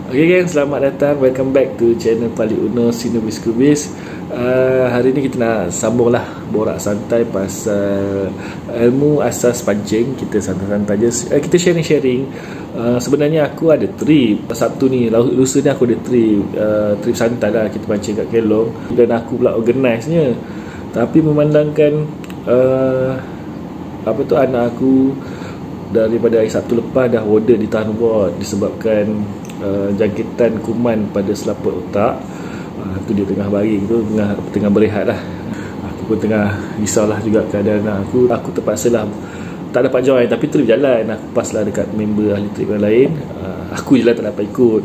Okay gang, selamat datang, welcome back to channel Paling Uno Sinubis Kubis. Hari ni kita nak sambung lah borak santai pasal ilmu asas pancing. Kita santai-santai je, kita sharing-sharing. Sebenarnya aku ada trip Sabtu ni, lusa ni aku ada trip santai lah. Kita pancing kat Kelong dan aku pula organize-nya. Tapi memandangkan anak aku daripada hari Sabtu lepas dah order ditahan ward disebabkan jangkitan kuman pada selaput otak. Tu dia tengah baring tu, tengah berehat lah. Aku pun tengah risaulah juga keadaan aku. Aku terpaksa lah tak dapat join, tapi trip jalan. Aku pas lah dekat member ahli trip yang lain. Aku je lah tak dapat ikut.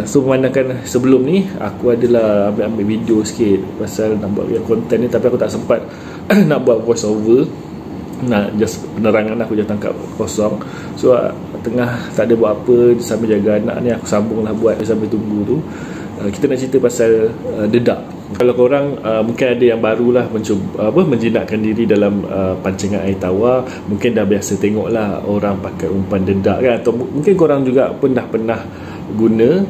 So memandangkan sebelum ni aku adalah ambil video sikit pasal nak buat konten ni, tapi aku tak sempat nak buat voice over, nak just penerangan aku je tangkap kosong. So tengah tak ada buat apa, sambil jaga anak ni aku sambung lah buat sambil tunggu tu. Kita nak cerita pasal dedak. Kalau korang mungkin ada yang barulah mencuba menjinakkan diri dalam pancingan air tawar, mungkin dah biasa tengok lah orang pakai umpan dedak kan, atau mungkin korang juga pun dah pernah guna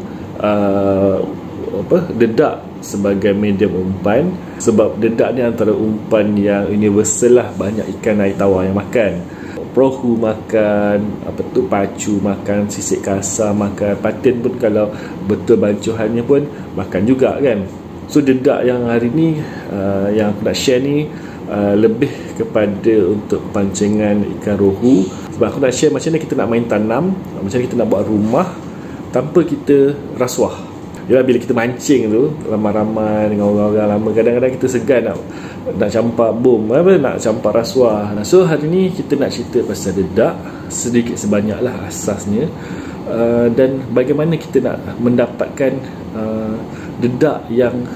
dedak sebagai medium umpan. Sebab dedak ni antara umpan yang universal lah, banyak ikan air tawar yang makan. Perohu makan, pacu makan, sisik kasar makan, patin pun kalau betul bancuhannya pun makan juga kan. So dedak yang hari ni yang aku nak share ni lebih kepada untuk pancingan ikan rohu. Sebab aku nak share macam mana kita nak main tanam, macam mana kita nak buat rumah tanpa kita rasuah. Yalah, bila kita mancing tu ramai-ramai dengan orang-orang lama, kadang-kadang kita segan nak campak bom, nak campak rasuah. So hari ni kita nak cerita pasal dedak sedikit sebanyak lah asasnya, dan bagaimana kita nak mendapatkan dedak yang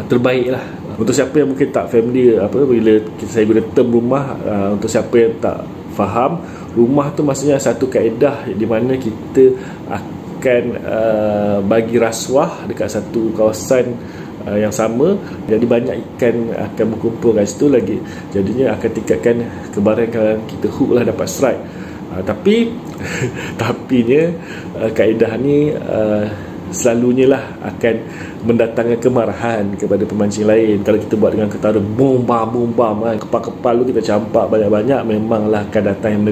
terbaik lah. Untuk siapa yang mungkin tak familiar bila saya guna term rumah, untuk siapa yang tak faham, rumah tu maksudnya satu kaedah di mana kita akan bagi rasuah dekat satu kawasan yang sama. Jadi banyak ikan akan berkumpul kat situ lagi, jadinya akan tingkatkan kebarangan kita hook lah, dapat strike. Tapinya kaedah ni selalunya lah akan mendatangkan kemarahan kepada pemancing lain. Kalau kita buat dengan ketara bom bam kan, kepal-kepal tu kita campak banyak-banyak, memanglah akan datang yang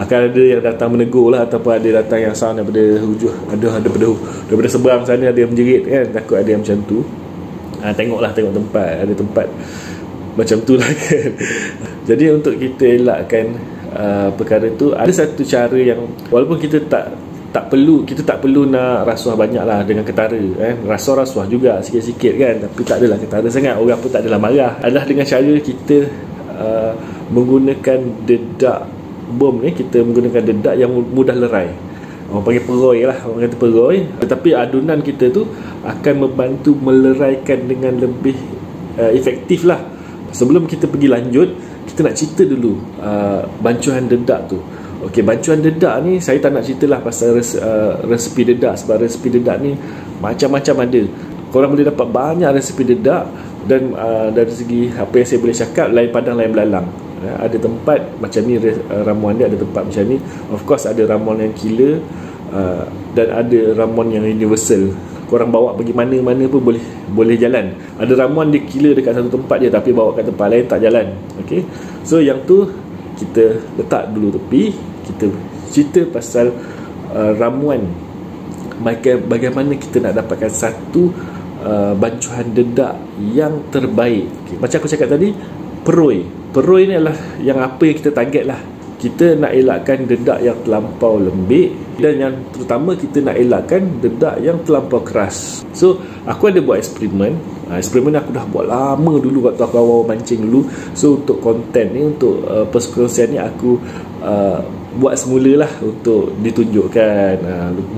akan ada yang datang menegur lah, ataupun ada datang yang sound daripada hujung, daripada seberang sana ada yang menjerit kan, takut ada yang macam tu. Tengok tempat, ada tempat macam tu lah kan. Jadi untuk kita elakkan perkara tu, ada satu cara yang walaupun kita tak perlu nak rasuah banyak lah dengan ketara rasuah juga sikit-sikit kan, tapi tak adalah ketara sangat, orang pun tak adalah marah. Adalah dengan cara kita menggunakan dedak bom ni, kita menggunakan dedak yang mudah lerai. Orang panggil peroi lah, orang kata peroi. Tetapi adunan kita tu akan membantu meleraikan dengan lebih efektif lah. Sebelum kita pergi lanjut, kita nak cerita dulu bancuhan dedak tu. Okey, bancuhan dedak ni saya tak nak ceritalah pasal resepi dedak, sebab resepi dedak ni macam-macam ada. Korang boleh dapat banyak resepi dedak, dan dari segi apa yang saya boleh cakap, lain padang lain belalang. Ada tempat macam ni ramuan dia, ada tempat macam ni. Of course ada ramuan yang killer, dan ada ramuan yang universal. Korang bawa pergi mana-mana pun boleh jalan. Ada ramuan dia killer dekat satu tempat je, tapi bawa kat tempat lain tak jalan. Okey, so yang tu kita letak dulu tepi. Kita cerita pasal ramuan, bagaimana kita nak dapatkan satu bancuhan dedak yang terbaik. Macam aku cakap tadi, peroi ni adalah yang apa yang kita target lah. Kita nak elakkan dedak yang terlampau lembik, dan yang terutama kita nak elakkan dedak yang terlampau keras. So aku ada buat eksperimen aku dah buat lama dulu waktu aku awal mancing dulu. So untuk konten ni, untuk perkongsian ni, aku buat semula lah untuk ditunjukkan.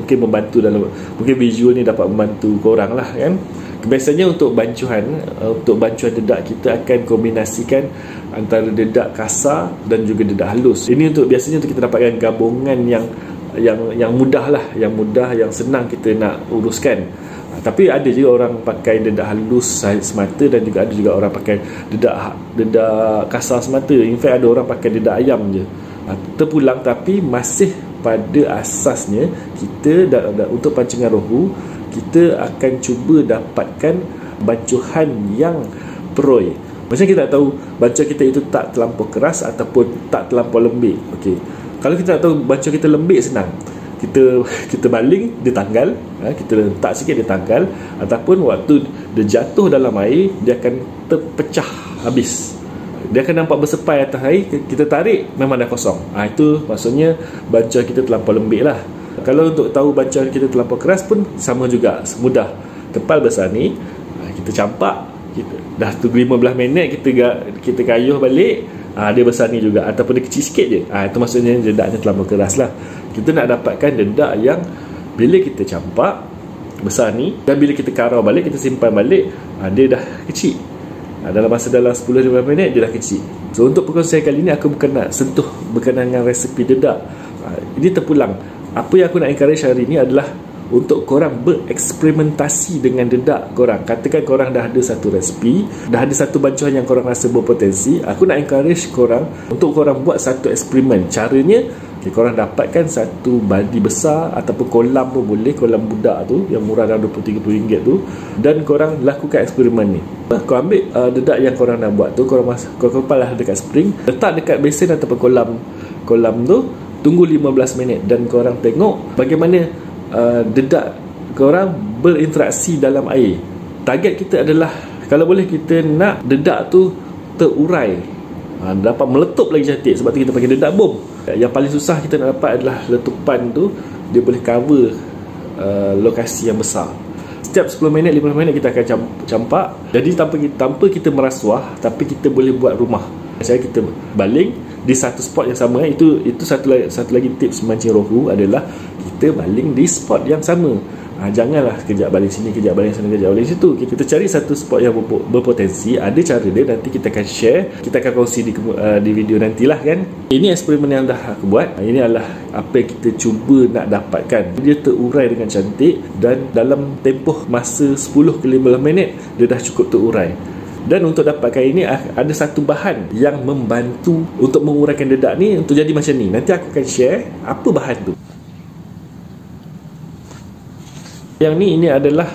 Mungkin membantu dalam, mungkin visual ni dapat membantu korang lah kan. Biasanya untuk bancuhan dedak, kita akan kombinasikan antara dedak kasar dan juga dedak halus. Ini biasanya untuk kita dapatkan gabungan yang mudah lah, yang senang kita nak uruskan. Tapi ada juga orang pakai dedak halus semata, dan juga ada juga orang pakai dedak kasar semata. In fact ada orang pakai dedak ayam je. Terpulang, tapi masih pada asasnya kita untuk pancingan rohu, kita akan cuba dapatkan bancuhan yang peroi. Macam kita tak tahu bancuan kita itu tak terlampau keras ataupun tak terlampau lembik. Okey. Kalau kita tak tahu bancuan kita lembik, senang. Kita baling, dia tanggal, kita letak sikit, dia tanggal, ataupun waktu dia jatuh dalam air, dia akan terpecah habis. Dia akan nampak bersepai atas air, kita tarik memang dah kosong. Itu maksudnya bancuan kita terlampau lembik lah. Kalau untuk tahu bancuan kita terlampau keras pun sama juga, mudah. Kepal besar ni kita campak, dah tunggu 15 minit, kita kayuh balik, dia besar ni juga, ataupun dia kecil sikit je, itu maksudnya dedaknya terlampau keras lah. Kita nak dapatkan dedak yang bila kita campak besar ni, dan bila kita karau balik, kita simpan balik, dia dah kecil. Dalam 10-15 minit dia dah kecil. So untuk perkongsian kali ni, aku bukan nak sentuh berkenaan dengan resepi dedak. Ini terpulang. Apa yang aku nak encourage hari ni adalah untuk korang bereksperimentasi dengan dedak korang. Katakan korang dah ada satu resepi, dah ada satu bancuan yang korang rasa berpotensi, aku nak encourage korang untuk korang buat satu eksperimen. Caranya, korang dapatkan satu badi besar ataupun kolam pun boleh, kolam budak tu yang murah dalam RM20-30 tu, dan korang lakukan eksperimen ni. Kau ambil dedak yang korang nak buat tu, korang kepal dekat spring, letak dekat besen ataupun kolam tu, tunggu 15 minit dan korang tengok bagaimana dedak korang berinteraksi dalam air. Target kita adalah kalau boleh kita nak dedak tu terurai, dapat meletup lagi cantik. Sebab tu kita pakai dedak bom. Yang paling susah kita nak dapat adalah letupan tu, dia boleh cover lokasi yang besar. Setiap 10 minit, 15 minit kita akan campak. Jadi tanpa kita merasuah, tapi kita boleh buat rumah. Saya kita baling di satu spot yang sama. Itu satu lagi tips mancing rohu adalah kita baling di spot yang sama. Janganlah kejap baling sini, kejap baling sana, kejap baling situ. Kita cari satu spot yang berpotensi. Ada cara dia, nanti kita akan share, kita akan kongsi di video nantilah kan. Ini eksperimen yang dah aku buat. Ini adalah apa yang kita cuba nak dapatkan. Dia terurai dengan cantik dan dalam tempoh masa 10 ke 15 minit dia dah cukup terurai. Dan untuk dapatkan ini, ada satu bahan yang membantu untuk menguraikan dedak ni untuk jadi macam ni. Nanti aku akan share apa bahan tu. Yang ni, ini adalah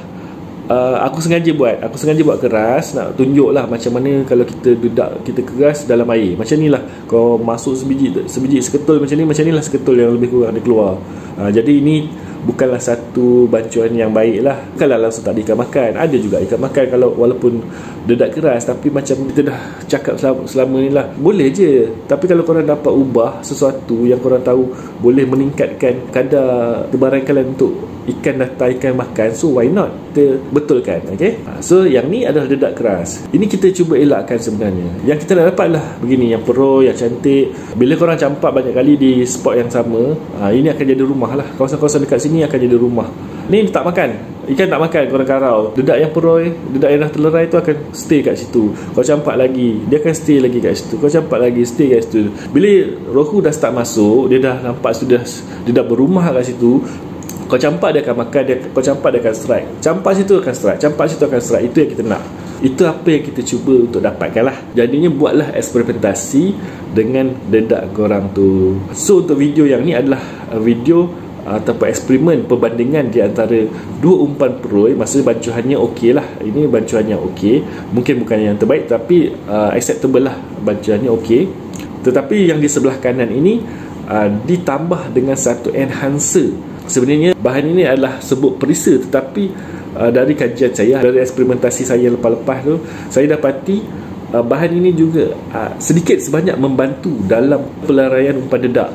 aku sengaja buat keras, nak tunjuklah macam mana kalau kita dedak kita keras dalam air. Macam ni lah, kau masuk sebiji seketul macam ni lah seketul yang lebih kurang dia keluar. Jadi ini bukanlah satu bancuan yang baik lah. Kalau langsung tak ada ikan makan. Ada juga ikan makan kalau walaupun dedak keras, tapi macam kita dah cakap selama ni lah, boleh je. Tapi kalau korang dapat ubah sesuatu yang korang tahu boleh meningkatkan kadar kebaran kalian untuk ikan datang, ikan makan, so why not? Kita betulkan. Okay? So yang ni adalah dedak keras. Ini kita cuba elakkan sebenarnya. Yang kita nak dapat lah begini, yang peroi, yang cantik. Bila korang campak banyak kali di spot yang sama, ini akan jadi rumah lah. Kawasan-kawasan dekat sini akan jadi rumah. Ni tak makan, ikan tak makan, korang karau. Dedak yang peroi, dedak yang dah terlerai tu akan stay kat situ. Kau campak lagi, dia akan stay lagi kat situ. Kau campak lagi, stay kat situ. Bila rohu dah start masuk, dia dah nampak dia dah berumah kat situ. Kau campak dia akan makan, kau campak dia akan strike. Campak situ akan strike, campak situ akan strike. Itu yang kita nak. Itu apa yang kita cuba untuk dapatkan lah. Jadinya buatlah eksperimentasi dengan dedak korang tu. So untuk video yang ni adalah video ataupun eksperimen perbandingan di antara dua umpan peroi. Maksudnya bancuannya okey lah. Ini bancuannya okey. Mungkin bukan yang terbaik, tapi acceptable lah, bancuannya okey. Tetapi yang di sebelah kanan ini ditambah dengan satu enhancer. Sebenarnya bahan ini adalah sebut perisa, tetapi dari kajian saya, dari eksperimentasi saya lepas-lepas tu, saya dapati bahan ini juga sedikit sebanyak membantu dalam pelaraian umpan dedak.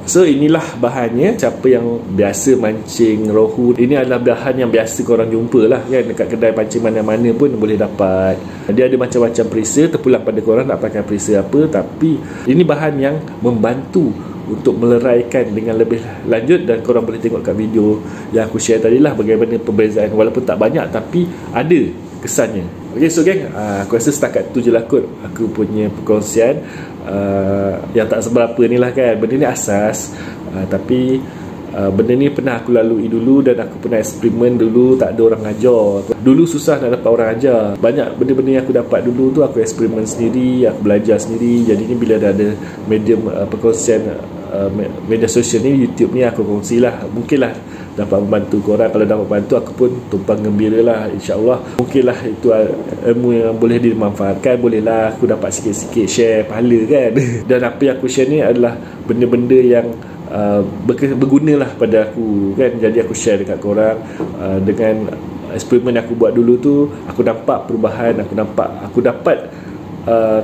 So inilah bahannya. Siapa yang biasa mancing rohu, ini adalah bahan yang biasa korang jumpa lah kan, dekat kedai pancing mana-mana pun boleh dapat. Dia ada macam-macam perisa, terpulang pada korang nak pakai perisa apa. Tapi ini bahan yang membantu untuk meleraikan dengan lebih lanjut, dan korang boleh tengok kat video yang aku share tadi lah bagaimana perbezaan, walaupun tak banyak tapi ada kesannya. Ok, so geng, aku rasa setakat tu je lah kot aku punya perkongsian yang tak seberapa ni lah kan. Benda ni asas, tapi benda ni pernah aku lalui dulu dan aku pernah eksperimen dulu. Tak ada orang ajar. Dulu susah nak dapat orang ajar. Banyak benda-benda yang aku dapat dulu tu aku eksperimen sendiri, aku belajar sendiri. Jadi ni bila ada medium perkongsian media sosial ni, YouTube ni aku kongsilah. Mungkinlah dapat membantu korang. Kalau dapat bantu, aku pun tumpang gembira lah, insyaAllah. Mungkinlah itu ilmu yang boleh dimanfaatkan. Bolehlah aku dapat sikit-sikit share pahala kan. Dan apa yang aku share ni adalah benda-benda yang berguna lah pada aku kan. Jadi aku share dekat korang. Dengan eksperimen yang aku buat dulu tu, aku nampak perubahan, aku dapat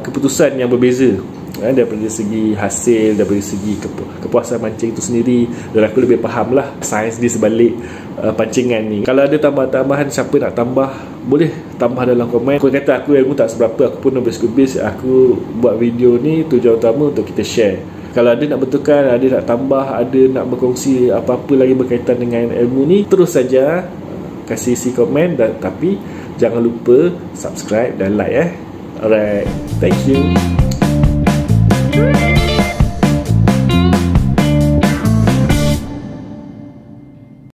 keputusan yang berbeza, daripada segi hasil, daripada segi kepuasan mancing itu sendiri. Dan aku lebih faham lah sains di sebalik pancingan ni. Kalau ada tambahan-tambahan, siapa nak tambah, boleh tambah dalam komen. Aku kata aku ilmu tak seberapa, aku pun habis-habis aku buat video ni tujuan utama untuk kita share. Kalau ada nak betulkan, ada nak tambah, ada nak berkongsi apa-apa lagi berkaitan dengan ilmu ni, terus saja kasih isi komen. Dan tapi jangan lupa subscribe dan like. Alright, thank you.